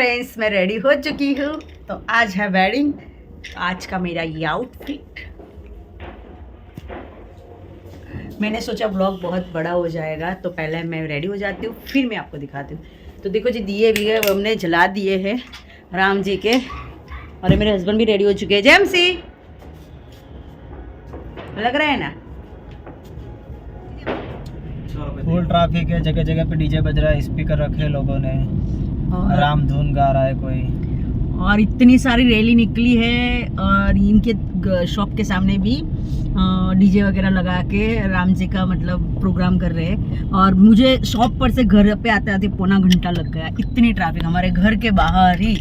Friends, मैं ready हो चुकी हूँ। तो आज है वेडिंग। आज का मेरा ये आउटफिट, मैंने सोचा ब्लॉग बहुत बड़ा हो जाएगा तो पहले मैं रेडी हो जाती हूँ, फिर मैं आपको दिखाती हूँ। तो देखो जी, दिए भी है, हमने जला दिए हैं राम जी के, और मेरे हस्बैंड भी रेडी हो चुके हैं। जेमसी लग रहा है ना, फुल ट्रैफिक है, जगह जगह पे डीजे बज रहा है, स्पीकर रखे लोगों ने, राम धुन गा रहा है कोई, और इतनी सारी रैली निकली है। और इनके शॉप के सामने भी डीजे वगैरह लगा के राम जी का मतलब प्रोग्राम कर रहे हैं। और मुझे शॉप पर से घर पे आते आते पौना घंटा लग गया, इतनी ट्रैफिक हमारे घर के बाहर ही।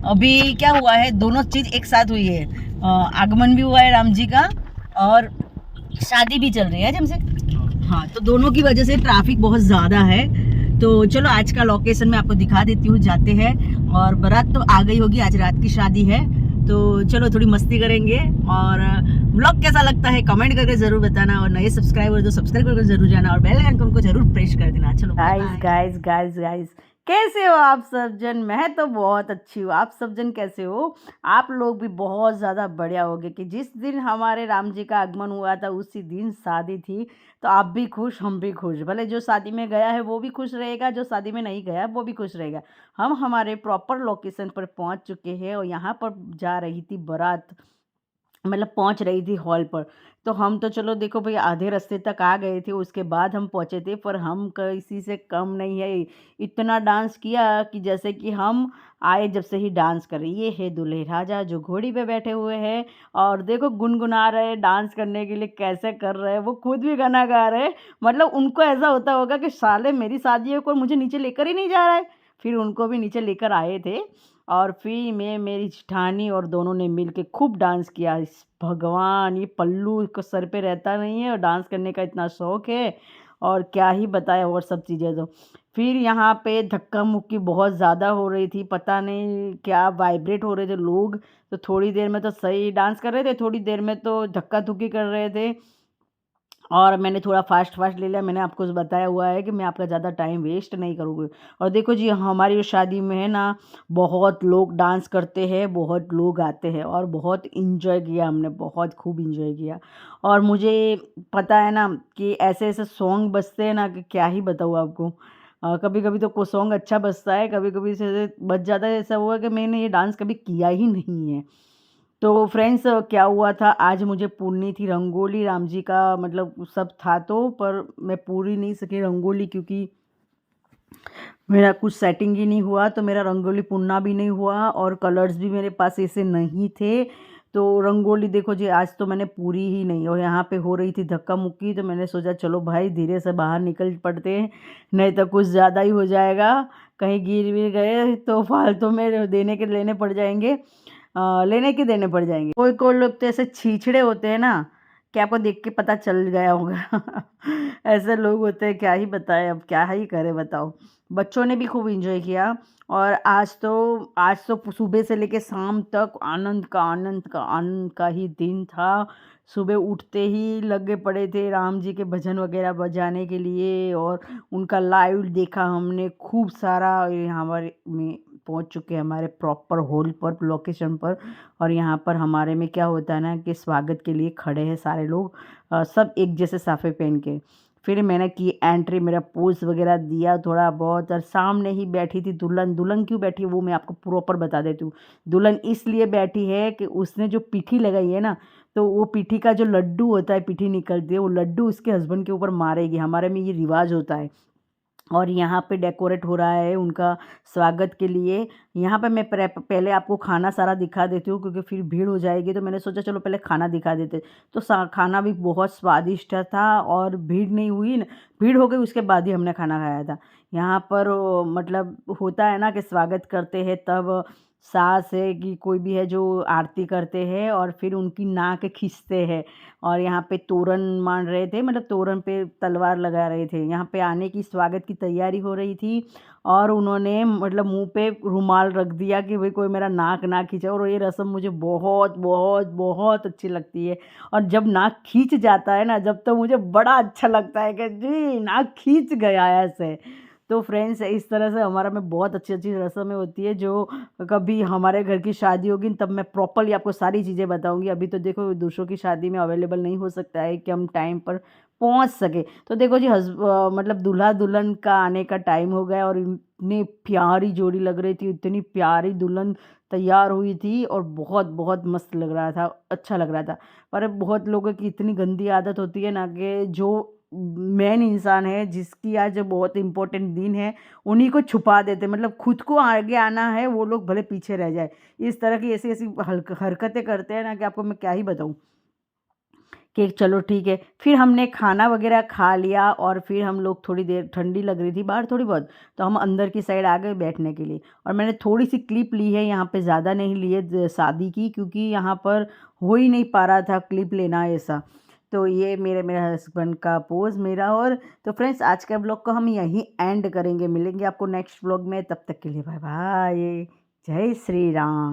अभी क्या हुआ है, दोनों चीज़ एक साथ हुई है, आगमन भी हुआ है राम जी का और शादी भी चल रही है जब से। हाँ, तो दोनों की वजह से ट्रैफिक बहुत ज़्यादा है। तो चलो आज का लोकेशन मैं आपको दिखा देती हूँ, जाते हैं। और बारात तो आ गई होगी, आज रात की शादी है, तो चलो थोड़ी मस्ती करेंगे। और ब्लॉग कैसा लगता है कमेंट करके जरूर बताना, और नए सब्सक्राइबर तो सब्सक्राइब करके जरूर जाना, और बेल आइकन को जरूर प्रेस कर देना। चलो गाइस गाइस गाइस गाइस, कैसे हो आप सब जन? मैं तो बहुत अच्छी हूँ, आप सब जन कैसे हो? आप लोग भी बहुत ज़्यादा बढ़िया होगे कि जिस दिन हमारे राम जी का आगमन हुआ था उसी दिन शादी थी। तो आप भी खुश, हम भी खुश। भले जो शादी में गया है वो भी खुश रहेगा, जो शादी में नहीं गया वो भी खुश रहेगा। हम हमारे प्रॉपर लोकेशन पर पहुंच चुके हैं, और यहाँ पर जा रही थी बारात, मतलब पहुंच रही थी हॉल पर। तो हम तो चलो देखो भाई आधे रास्ते तक आ गए थे, उसके बाद हम पहुंचे थे, पर हम किसी से कम नहीं है। इतना डांस किया कि जैसे कि हम आए जब से ही डांस कर रहे। ये है दूल्हे राजा जो घोड़ी पे बैठे हुए हैं, और देखो गुनगुना रहे हैं, डांस करने के लिए कैसे कर रहे हैं, वो खुद भी गाना गा रहे हैं। मतलब उनको ऐसा होता होगा कि साले मेरी शादी है, कोई मुझे नीचे लेकर ही नहीं जा रहा है। फिर उनको भी नीचे लेकर आए थे, और फिर मैं, मेरी जेठानी और दोनों ने मिल के खूब डांस किया। भगवान, ये पल्लू को सर पे रहता नहीं है और डांस करने का इतना शौक है, और क्या ही बताया और सब चीज़ें। तो फिर यहाँ पे धक्का मुक्की बहुत ज़्यादा हो रही थी, पता नहीं क्या वाइब्रेट हो रहे थे लोग। तो थोड़ी देर में तो सही डांस कर रहे थे, थोड़ी देर में तो धक्का धुक्की कर रहे थे। और मैंने थोड़ा फ़ास्ट फ़ास्ट ले लिया। मैंने आपको बताया हुआ है कि मैं आपका ज़्यादा टाइम वेस्ट नहीं करूँगी। और देखो जी, हमारी शादी में है ना, बहुत लोग डांस करते हैं, बहुत लोग आते हैं, और बहुत इन्जॉय किया हमने, बहुत खूब इन्जॉय किया। और मुझे पता है ना कि ऐसे ऐसे सॉन्ग बजते हैं ना कि क्या ही बताऊँ आपको। कभी कभी तो को सॉन्ग अच्छा बजता है, कभी कभी से बज जाता है। ऐसा हुआ कि मैंने ये डांस कभी किया ही नहीं है। तो फ्रेंड्स, क्या हुआ था, आज मुझे पूरनी थी रंगोली राम जी का, मतलब सब था तो, पर मैं पूरी नहीं सकी रंगोली, क्योंकि मेरा कुछ सेटिंग ही नहीं हुआ। तो मेरा रंगोली पूरना भी नहीं हुआ, और कलर्स भी मेरे पास ऐसे नहीं थे। तो रंगोली देखो जी, आज तो मैंने पूरी ही नहीं। और यहाँ पे हो रही थी धक्का मुक्की, तो मैंने सोचा चलो भाई धीरे से बाहर निकल पड़ते हैं, नहीं तो कुछ ज़्यादा ही हो जाएगा। कहीं गिर भी गए तो फालतू में देने के लेने पड़ जाएंगे, लेने के देने पड़ जाएंगे। कोई कोई लोग तो ऐसे छीछड़े होते हैं ना कि आपको देख के पता चल गया होगा। ऐसे लोग होते हैं, क्या ही बताएं, अब क्या ही करे बताओ। बच्चों ने भी खूब एंजॉय किया। और आज तो सुबह से लेके शाम तक आनंद का आनंद का आनंद का ही दिन था। सुबह उठते ही लगे पड़े थे राम जी के भजन वगैरह बजाने के लिए, और उनका लाइव देखा हमने खूब सारा। हमारे में पहुंच चुके हैं हमारे प्रॉपर हॉल पर, लोकेशन पर। और यहाँ पर हमारे में क्या होता है ना कि स्वागत के लिए खड़े हैं सारे लोग, सब एक जैसे साफे पहन के। फिर मैंने की एंट्री, मेरा पोज वगैरह दिया थोड़ा बहुत, और सामने ही बैठी थी दुल्हन। दुल्हन क्यों बैठी है वो मैं आपको प्रॉपर बता देती हूँ। दुल्हन इसलिए बैठी है कि उसने जो पीठी लगाई है ना, तो वो पीठी का जो लड्डू होता है, पीठी निकलती है, वो लड्डू उसके हस्बैंड के ऊपर मारेगी। हमारे में ये रिवाज होता है। और यहाँ पे डेकोरेट हो रहा है उनका स्वागत के लिए। यहाँ पे मैं पहले आपको खाना सारा दिखा देती हूँ, क्योंकि फिर भीड़ हो जाएगी। तो मैंने सोचा चलो पहले खाना दिखा देते। तो खाना भी बहुत स्वादिष्ट था, और भीड़ नहीं हुई न, भीड़ हो गई उसके बाद ही हमने खाना खाया था। यहाँ पर मतलब होता है ना कि स्वागत करते हैं तब सास है कि कोई भी है जो आरती करते हैं, और फिर उनकी नाक खींचते हैं। और यहाँ पे तोरण मान रहे थे, मतलब तोरण पे तलवार लगा रहे थे। यहाँ पे आने की स्वागत की तैयारी हो रही थी, और उन्होंने मतलब मुंह पे रुमाल रख दिया कि भाई कोई मेरा नाक ना खींचे। और ये रस्म मुझे बहुत बहुत बहुत अच्छी लगती है। और जब नाक खींच जाता है ना, जब तो मुझे बड़ा अच्छा लगता है कि जी नाक खींच गया ऐसे। तो फ्रेंड्स इस तरह से हमारा में बहुत अच्छी अच्छी रस्में होती है, जो कभी हमारे घर की शादी होगी तब मैं प्रॉपरली आपको सारी चीज़ें बताऊंगी। अभी तो देखो दूसरों की शादी में अवेलेबल नहीं हो सकता है कि हम टाइम पर पहुंच सके। तो देखो जी मतलब दूल्हा दुल्हन का आने का टाइम हो गया और इतनी प्यारी जोड़ी लग रही थी, इतनी प्यारी दुल्हन तैयार हुई थी और बहुत बहुत मस्त लग रहा था, अच्छा लग रहा था। पर बहुत लोगों की इतनी गंदी आदत होती है ना कि जो मेन इंसान है जिसकी आज बहुत इम्पोर्टेंट दिन है उन्हीं को छुपा देते, मतलब खुद को आगे आना है वो लोग भले पीछे रह जाए। इस तरह की ऐसी ऐसी हरकतें करते हैं ना कि आपको मैं क्या ही बताऊं। कि चलो ठीक है, फिर हमने खाना वगैरह खा लिया और फिर हम लोग थोड़ी देर, ठंडी लग रही थी बाहर थोड़ी बहुत, तो हम अंदर की साइड आ गए बैठने के लिए। और मैंने थोड़ी सी क्लिप ली है यहाँ पे, ज़्यादा नहीं ली है शादी की, क्योंकि यहाँ पर हो ही नहीं पा रहा था क्लिप लेना ऐसा। तो ये मेरे मेरे हस्बैंड का पोज मेरा। और तो फ्रेंड्स आज का ब्लॉग को हम यहीं एंड करेंगे, मिलेंगे आपको नेक्स्ट ब्लॉग में, तब तक के लिए बाय बाय, जय श्री राम।